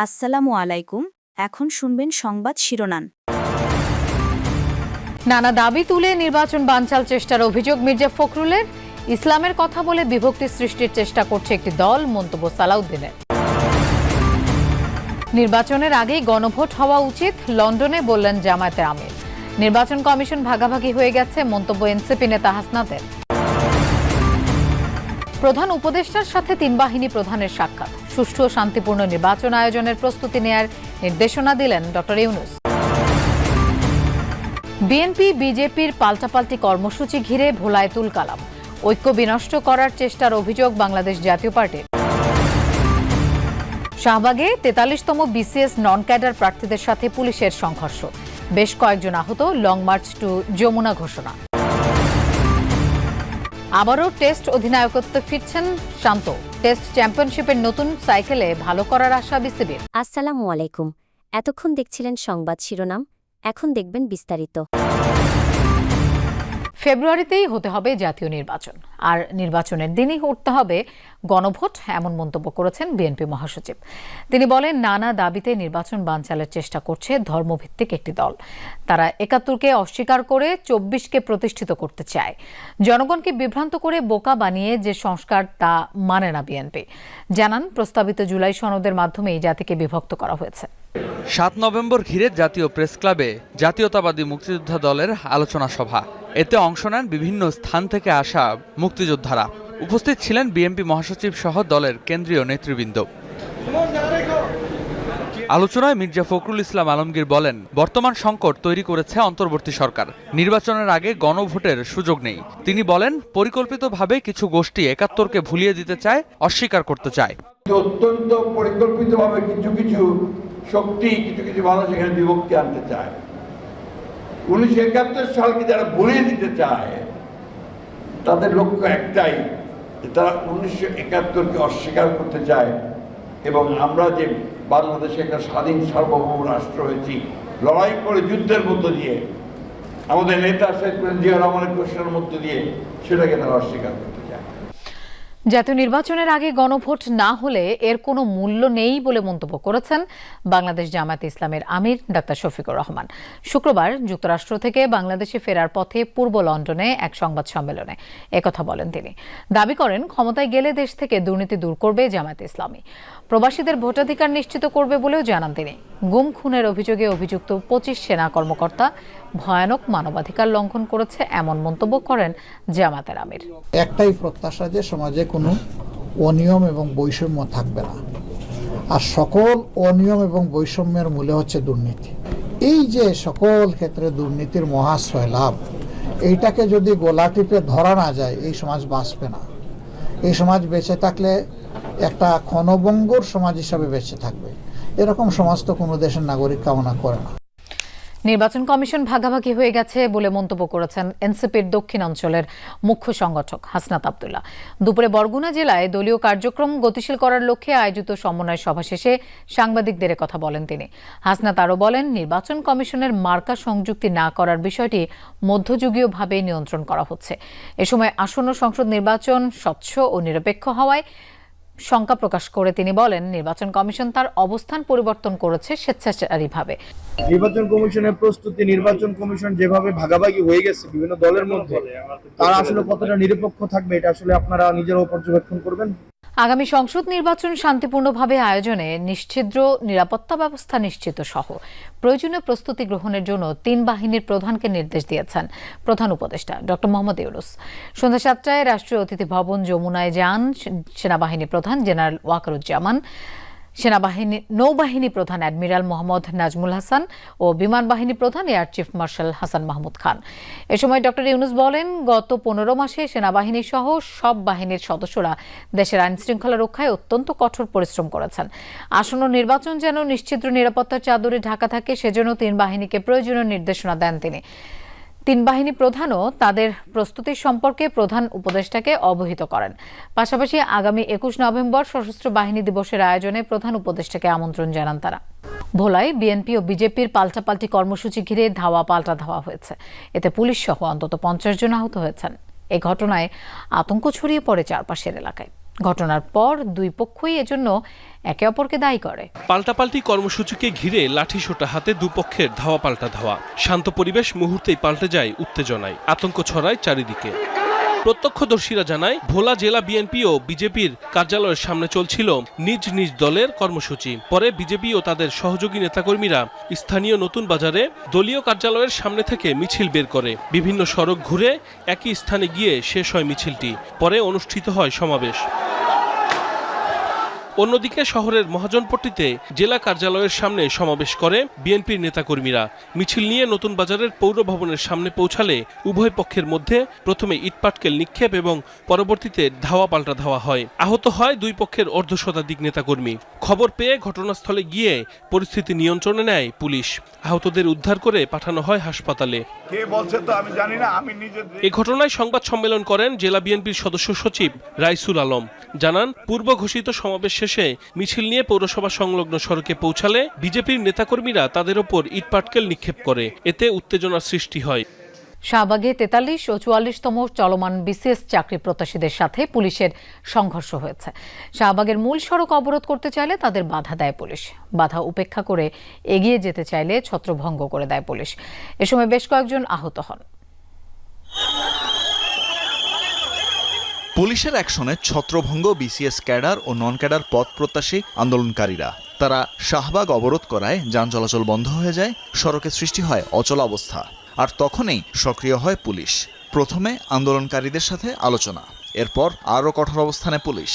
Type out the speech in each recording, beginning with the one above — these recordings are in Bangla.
আসসালামু আলাইকুম। এখন শুনবেন সংবাদ শিরোনাম। নানা দাবি তুলে নির্বাচন বানচাল চেষ্টার অভিযোগ মির্জা ফখরুলের। ইসলামের কথা বলে বিভক্তি সৃষ্টির চেষ্টা করছে একটি দল, মন্তব্য সালাউদ্দিনের। নির্বাচনের আগেই গণভোট হওয়া উচিত, লন্ডনে বললেন জামায়াতের আমির। নির্বাচন কমিশন ভাগাভাগি হয়ে গেছে, মন্তব্য এনসিপি নেতা হাসনাতের। প্রধান উপদেষ্টার সাথে তিন বাহিনী প্রধানের সাক্ষাৎ, সুষ্ঠু ও শান্তিপূর্ণ নির্বাচন আয়োজনের প্রস্তুতি নেয়ার নির্দেশনা দিলেন ডক্টর ইউনূস। বিএনপি বিজেপির পাল্টাপাল্টি কর্মসূচি ঘিরে ভোলায় তুলকালাম, ঐক্য বিনষ্ট করার চেষ্টার অভিযোগ বাংলাদেশ জাতীয় পার্টির। শাহবাগে ৪৩তম বিসিএস নন ক্যাডার প্রার্থীদের সাথে পুলিশের সংঘর্ষ, বেশ কয়েকজন আহত, লং মার্চ টু যমুনা ঘোষণা। আবারও টেস্ট অধিনায়কত্বে ফিরছেন শান্ত, টেস্ট চ্যাম্পিয়নশিপের নতুন সাইকেলে ভালো করার আশা বিসিবির। আসসালামু আলাইকুম। এতক্ষণ দেখছিলেন সংবাদ শিরোনাম, এখন দেখবেন বিস্তারিত। ফেব্রুয়ারিতেই হতে হবে জাতীয় নির্বাচন, আর নির্বাচনের দিনই উঠতে হবে গণভোট, এমন মন্তব্য করেছেন বিএনপি মহাসচিব। তিনি বলেন, নানা দাবিতে নির্বাচন বানচালের চেষ্টা করছে ধর্মভিত্তিক একটি দল। তারা ৭১কে অস্বীকার করে ২৪কে প্রতিষ্ঠিত করতে চায়। জনগণকে বিভ্রান্ত করে বোকা বানিয়ে যে সংস্কার, তা মানে না বিএনপি। জানান, প্রস্তাবিত জুলাই সনদের মাধ্যমেই জাতিকে বিভক্ত করা হয়েছে। ৭ নভেম্বর ঘিরে জাতীয় প্রেস ক্লাবে জাতীয়তাবাদী মুক্তিযোদ্ধা দলের আলোচনা সভা। এতে অংশ নেন বিভিন্ন স্থান থেকে আসা মুক্তিযোদ্ধারা। উপস্থিত ছিলেন বিএনপি মহাসচিব সহ দলের কেন্দ্রীয় নেতৃবৃন্দ। আলোচনায় মির্জা ফখরুল ইসলাম আলমগীর বলেন, বর্তমান সংকট তৈরি করেছে অন্তর্বর্তী সরকার। নির্বাচনের আগে গণভোটের সুযোগ নেই। তিনি বলেন, পরিকল্পিতভাবে কিছু গোষ্ঠী ৭১কে ভুলিয়ে দিতে চায়, অস্বীকার করতে চায়। অত্যন্ত পরিকল্পিতভাবে কিছু কিছু শক্তি, কিছু কিছু মানুষ এখানে বিভক্তি আনতে চায়। ১৯৭১ সালকে যারা ভুলিয়ে দিতে চায়, তাদের লক্ষ্য একটাই, তারা ১৯৭১কে অস্বীকার করতে চায়। এবং আমরা যে বাংলাদেশে একটা স্বাধীন সার্বভৌম রাষ্ট্র হয়েছি, লড়াই করে যুদ্ধের মধ্য দিয়ে, আমাদের নেতা শেখ জিয়া রহমানের ঘোষণার মধ্য দিয়ে, সেটাকে তারা অস্বীকার করতে চায়। জাতীয় নির্বাচনের আগে গণভোট না হলে এর কোনো মূল্য নেই বলে মন্তব্য করেছেন বাংলাদেশ জামায়াতে ইসলামের আমির ডাক্তার শফিকুর রহমান। শুক্রবার যুক্তরাষ্ট্র থেকে বাংলাদেশে ফেরার পথে পূর্ব লন্ডনে এক সংবাদ সম্মেলনে একথা বলেন তিনি। দাবি করেন, ক্ষমতায় গেলে দেশ থেকে দুর্নীতি দূর করবে জামায়াতে ইসলামী, প্রবাসীদের ভোটাধিকার নিশ্চিত করবে বলেও জানান তিনি। গুম খুনের অভিযোগে অভিযুক্ত ২৫ সেনা কর্মকর্তা ভয়ানক মানবাধিকার লঙ্ঘন করেছে, এমন মন্তব্য করেন জামায়াতের আমির। একটাই প্রত্যাশা যে সমাজে কোনো অনিয়ম এবং বৈষম্য থাকবে না, আর সকল অনিয়ম এবং বৈষম্যের মূলে হচ্ছে দুর্নীতি। এই যে সকল ক্ষেত্রে দুর্নীতির মহাশ্রয় লাভ, এইটাকে যদি গোলা টিপে ধরা না যায়, এই সমাজ বাঁচবে না। এই সমাজ বেঁচে থাকলে একটা ক্ষণভঙ্গুর সমাজ হিসাবে বেঁচে থাকবে। এরকম সমাজ তো কোনো দেশের নাগরিক কামনা করে না। নির্বাচন কমিশন ভাগাভাগি হয়ে গেছে বলে মন্তব্য করেছেন এনসিপির দক্ষিণ অঞ্চলের মুখ্য সংগঠক হাসনাত আব্দুল্লাহ। দুপুরে বরগুনা জেলায় দলীয় কার্যক্রম গতিশীল করার লক্ষ্যে আয়োজিত সমন্বয় সভা শেষে সাংবাদিকদের কথা বলেন তিনি। হাসনাত আরও বলেন, নির্বাচন কমিশনের মার্কা সংযুক্তি না করার বিষয়টি মধ্যযুগীয়ভাবে নিয়ন্ত্রণ করা হচ্ছে। এ সময় আসন্ন সংসদ নির্বাচন স্বচ্ছ ও নিরপেক্ষ হওয়ায় শঙ্কা প্রকাশ করে তিনি বলেন, নির্বাচন কমিশন তার অবস্থান পরিবর্তন করেছে স্বেচ্ছাচারীভাবে। নির্বাচন কমিশনের প্রস্তুতি, নির্বাচন কমিশন যেভাবে ভাগাভাগি হয়ে গেছে বিভিন্ন দলের মধ্যে, তারা আসলে কতটা নিরপেক্ষ থাকবে, এটা আসলে আপনারা নিজেরাও পর্যবেক্ষণ করবেন। আগামী সংসদ নির্বাচন শান্তিপূর্ণভাবে আয়োজনে নিশ্ছিদ্র নিরাপত্তা ব্যবস্থা নিশ্চিত সহ প্রয়োজনীয় প্রস্তুতি গ্রহণের জন্য ৩ বাহিনীর প্রধানকে নির্দেশ দিয়েছেন প্রধান উপদেষ্টা ডক্টর মোহাম্মদ ইউনূস। সন্ধ্যা ৭টায় রাষ্ট্রীয় অতিথি ভবন যমুনায় যান সেনাবাহিনী প্রধান জেনারেল ওয়াকারুজ্জামান, নৌবাহিনী প্রধান অ্যাডমিরাল মোহাম্মদ নাজমুল হাসান ও বিমান বাহিনী প্রধান air chief marshal Hasan Mahmud Khan. এ সময় ডক্টর ইউনূস বলেন, গত ১৫ মাসে সেনাবাহিনী সহ সব বাহিনীর সদস্যরা দেশের আইন শৃঙ্খলা রক্ষায় অত্যন্ত কঠোর পরিশ্রম করেছেন। আসন্ন নির্বাচন যেন নিশ্ছিদ্র নিরাপত্তার চাদরে ঢাকা থাকে, সেজন্য ৩ বাহিনীকে প্রয়োজনীয় নির্দেশনা দেন তিনি। ৩ বাহিনী প্রধানও তাদের প্রস্তুতির সম্পর্কে প্রধান উপদেষ্টাকে অবহিত করেন। পাশাপাশি আগামী ২১ নভেম্বর সশস্ত্র বাহিনী দিবসের আয়োজনে প্রধান উপদেষ্টাকে আমন্ত্রণ জানান তারা। ভোলায় বিএনপি ও বিজেপির পাল্টাপাল্টি কর্মসূচি ঘিরে ধাওয়া পাল্টা ধাওয়া হয়েছে। এতে পুলিশ সহ অন্তত ৫০ জন আহত হয়েছেন। এই ঘটনায় আতঙ্ক ছড়িয়ে পড়ে চারপাশের এলাকায়। ঘটনার পর দুই পক্ষই এজন্য একে অপরকে দায়ী করে। পাল্টাপাল্টি কর্মসূচিকে ঘিরে লাঠিসোঁটা হাতে দুপক্ষের ধাওয়া পাল্টা ধাওয়া। শান্ত পরিবেশ মুহূর্তেই পাল্টে যায় উত্তেজনায়, আতঙ্ক ছড়ায় চারিদিকে। প্রত্যক্ষদর্শীরা জানায়, ভোলা জেলা বিএনপি ও বিজেপির কার্যালয়ের সামনে চলছিল নিজ নিজ দলের কর্মসূচি। পরে বিজেপি ও তাদের সহযোগী নেতাকর্মীরা স্থানীয় নতুন বাজারে দলীয় কার্যালয়ের সামনে থেকে মিছিল বের করে। বিভিন্ন সড়ক ঘুরে একই স্থানে গিয়ে শেষ হয় মিছিলটি। পরে অনুষ্ঠিত হয় সমাবেশ। অন্যদিকে শহরের মহাজনপট্টিতে জেলা কার্যালয়ের সামনে সমাবেশ করে বিএনপির নেতাকর্মীরা। মিছিল নিয়ে নতুন বাজারের পৌর ভবনের সামনে পৌঁছালে উভয় পক্ষের মধ্যে প্রথমে ইটপাটকেল নিক্ষেপ এবং পরবর্তীতে ধাওয়া পাল্টা ধাওয়া হয়। আহত হয় দুই পক্ষের অর্ধশতাধিক নেতাকর্মী। খবর পেয়ে ঘটনাস্থলে গিয়ে পরিস্থিতি নিয়ন্ত্রণে নেয় পুলিশ। আহতদের উদ্ধার করে পাঠানো হয় হাসপাতালে। কে বলছে তো আমি জানি না, আমি নিজে। এ ঘটনায় সংবাদ সম্মেলন করেন জেলা বিএনপির সদস্য সচিব রাইসুল আলম। জানান, পূর্ব ঘোষিত সমাবেশ শেষে মিছিল নিয়ে পৌরসভা সংলগ্ন সড়কে পৌঁছালে বিজেপির নেতাকর্মীরা তাদের ওপর ইটপাটকেল নিক্ষেপ করে। এতে উত্তেজনার সৃষ্টি হয়। শাহবাগে ৪৩ ও ৪৪তম চলমান বিসিএস চাকরি প্রত্যাশীদের সাথে পুলিশের সংঘর্ষ হয়েছে। শাহবাগের মূল সড়ক অবরোধ করতে চাইলে তাদের বাধা দেয় পুলিশ। বাধা উপেক্ষা করে এগিয়ে যেতে চাইলে ছত্রভঙ্গ করে দেয় পুলিশ। এ সময় বেশ কয়েকজন আহত হন। পুলিশের অ্যাকশনে ছত্রভঙ্গ বিসিএস ক্যাডার ও নন ক্যাডার পদ প্রত্যাশী আন্দোলনকারীরা। তারা শাহবাগ অবরোধ করায় যান চলাচল বন্ধ হয়ে যায়, সড়কে সৃষ্টি হয় অচল অবস্থা। আর তখনই সক্রিয় হয় পুলিশ। প্রথমে আন্দোলনকারীদের সাথে আলোচনা, এরপর আরও কঠোর অবস্থানে পুলিশ।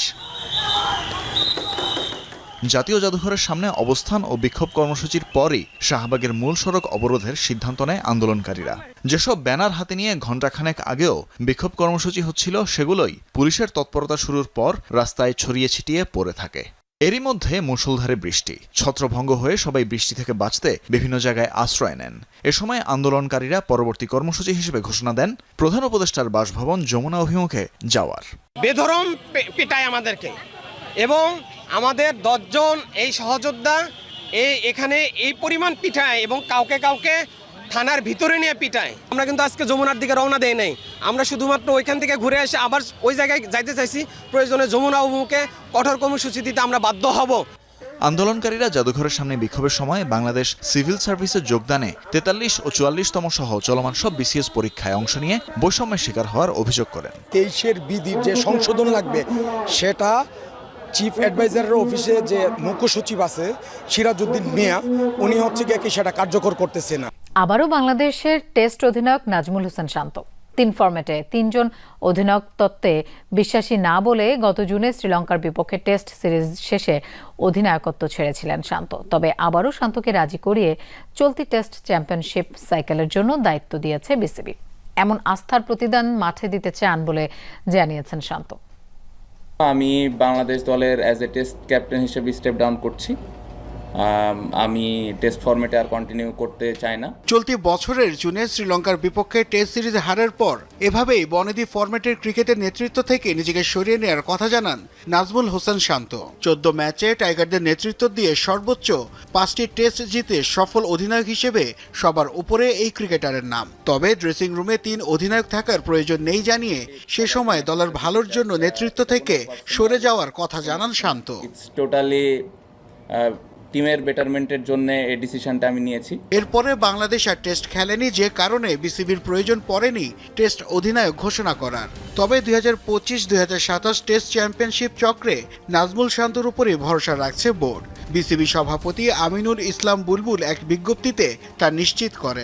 জাতীয় জাদুঘরের সামনে অবস্থান ও বিক্ষোভ কর্মসূচির পরই শাহবাগের মূল সড়ক অবরোধের সিদ্ধান্ত নেয় আন্দোলনকারীরা। যেসব ব্যানার হাতে নিয়ে ঘণ্টাখানেক আগেও বিক্ষোভ কর্মসূচি হচ্ছিল, সেগুলোই পুলিশের তৎপরতা শুরুর পর রাস্তায় ছড়িয়ে ছিটিয়ে পড়ে থাকে। এরই মধ্যে মুষলধারে বৃষ্টি। ছত্রভঙ্গ হয়ে সবাই বৃষ্টি থেকে বাঁচতে বিভিন্ন জায়গায় আশ্রয় নেন। এ সময় আন্দোলনকারীরা পরবর্তী কর্মসূচি হিসেবে ঘোষণা দেন প্রধান উপদেষ্টার বাসভবন যমুনা অভিমুখে যাওয়ার। বেধরম পিটায় আমাদেরকে, এবং আমাদের 10 জন এই সহযোদ্ধা এখানে এই পরিমাণ পিটায় এবং কাউকে কাউকে থানার ভিতরে নিয়ে পিটায়। আমরা কিন্তু আজকে যমুনার দিকে রওনা দেই নাই, আমরা শুধুমাত্র ওইখান থেকে ঘুরে এসে আবার ওই জায়গায় যাইতে চাইছি। প্রয়োজনে যমুনা অভিমুখে কঠোর কর্মসূচি দিতে আমরা বাধ্য হব। আন্দোলনকারীরা জাদুঘরের সামনে বিক্ষোভের সময় বাংলাদেশ সিভিল সার্ভিসে যোগদানে ৪৩ ও ৪৪তম সহ চলমান সব বিসিএস পরীক্ষায় অংশ নিয়ে বৈষম্যের শিকার হওয়ার অভিযোগ করেন। 23-এর বিধির যে সংশোধন লাগবে, সেটা চিফ অ্যাডভাইজারের অফিসে যে মুখ্য সচিব আছে সিরাজউদ্দিন মিয়া, উনি হচ্ছে কি সেটা কার্যকর করতেছে না। আবারও বাংলাদেশের টেস্ট অধিনায়ক নাজমুল হোসেন শান্ত। 3 ফরম্যাটে 3 জন অধিনায়ক তত্ত্বে বিশ্বাসী না বলে গত জুনে শ্রীলঙ্কার বিপক্ষে টেস্ট সিরিজ শেষে অধিনায়কত্ব ছেড়েছিলেন শান্ত। তবে আবারও শান্তকে রাজি করিয়ে চলতি টেস্ট চ্যাম্পিয়নশিপ সাইকেলের জন্য দায়িত্ব দিয়েছে বিসিবি। এমন আস্থার প্রতিদান মাঠে দিতে চান বলে জানিয়েছেন শান্ত। আমি বাংলাদেশ দলের অ্যাজ এ টেস্ট ক্যাপ্টেন হিসেবে স্টেপ ডাউন করছি। আমি টেস্ট ফরম্যাটে আর কন্টিনিউ করতে চাই না। চলতি বছরের জুনে শ্রীলঙ্কার বিপক্ষে টেস্ট সিরিজ হারের পর এভাবেই বনেদি ফরম্যাটের ক্রিকেটের নেতৃত্ব থেকে নিজেকে সরিয়ে নেওয়ার কথা জানান নাজমুল হোসেন শান্ত। 14 ম্যাচে টাইগারদের নেতৃত্ব দিয়ে সর্বোচ্চ 5টি টেস্ট জিতে সফল অধিনায়ক হিসেবে সবার উপরে এই ক্রিকেটারের নাম। তবে ড্রেসিং রুমে 3 অধিনায়ক থাকার প্রয়োজন নেই জানিয়ে সে সময় দলের ভালোর জন্য নেতৃত্ব থেকে সরে যাওয়ার কথা জানান শান্ত। টোটালি টিমের বেটারমেন্টের জন্য এই ডিসিশনটা আমি নিয়েছি। এরপরে বাংলাদেশ আর টেস্ট খেলেনি, যে কারণে বিসিবির প্রয়োজন পড়েনি টেস্ট অধিনায়ক ঘোষণা করার। তবে 2025-2027 টেস্ট চ্যাম্পিয়নশিপ চক্রে নাজমুল শান্তর উপরই ভরসা রাখছে বোর্ড। বিসিবি সভাপতি আমিনুল ইসলাম বুলবুল এক বিজ্ঞপ্তিতে তা নিশ্চিত করেন।